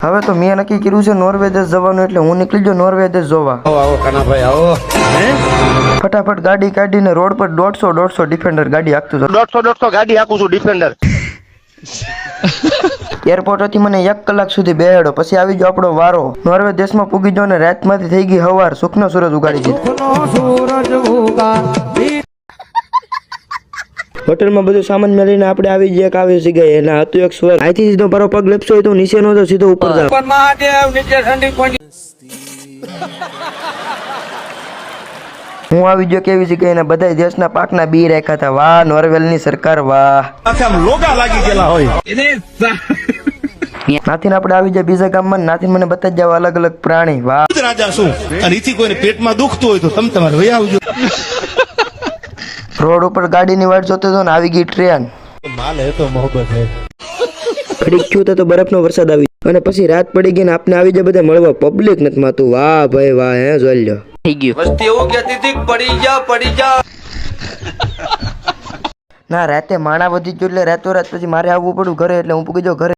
હવે તો મેં નક્કી કર્યું છે નોર્વે દેશ જવાનું, એટલે હું નીકળી જાઉં નોર્વે દેશ જોવા. આવો કાનાભાઈ આવો. ફટાફટ ગાડી કાઢીને રોડ પર 150 ડિફેન્ડર ગાડી હાંકતું જાઉં. 150 ગાડી હાકું છું ડિફેન્ડર. એરપોર્ટેથી મને 1 કલાક સુધી બેહાડો, પછી આવી જાવ આપણો વારો. નોર્વે દેશમાં પૂગી જાવ ને રાતમાંથી થઈ ગઈ હવાર, સુખનો સૂરજ ઉગાડી દીધો. હોટલમાં બધું સામાન મેળવીને આપણે આવી જગ્યાએ એના હતું એક સ્વર્ગ. અહીંથી સીધો મારો પગ લેપસો હોય તો નીચે નો તો સીધો ઉપર જાવ. હું આવી ગયો કેવી જગ્યાએ, ને બધા દેશના પાકના બી રાખ્યા હતા. વાહ નોર્વેલની સરકાર વાહ. નાથીને આપણે આવી જાય બીજા ગામમાં. નાથી મને બતાવી જાવ અલગ અલગ પ્રાણી. વાહ રાજા શું અને એથી કોઈને પેટમાં દુખતું હોય તો તમે તમારે વહી આવજો. રોડ ઉપર ગાડીની વાટ જોતો હતો ને આવી ગઈ ટ્રેન. માલ હે તો મોહબ્બત હે. ઘડીક થયું તો બરફનો વરસાદ આવી અને પછી રાત પડી ગઈ ને આપને આવી જાય બધા મળવા. પબ્લિક નથી માતું. વાહ ભાઈ વાહ. હે જોઈ લ્યો થઈ ગયું. વસ્તી એવું કહેતી હતી પડી જા. ના રાતે માણા વધી ગયો એટલે રાતોરાત પછી મારે આવવું પડ્યું ઘરે, એટલે હું પૂગી જાઉં ઘરે.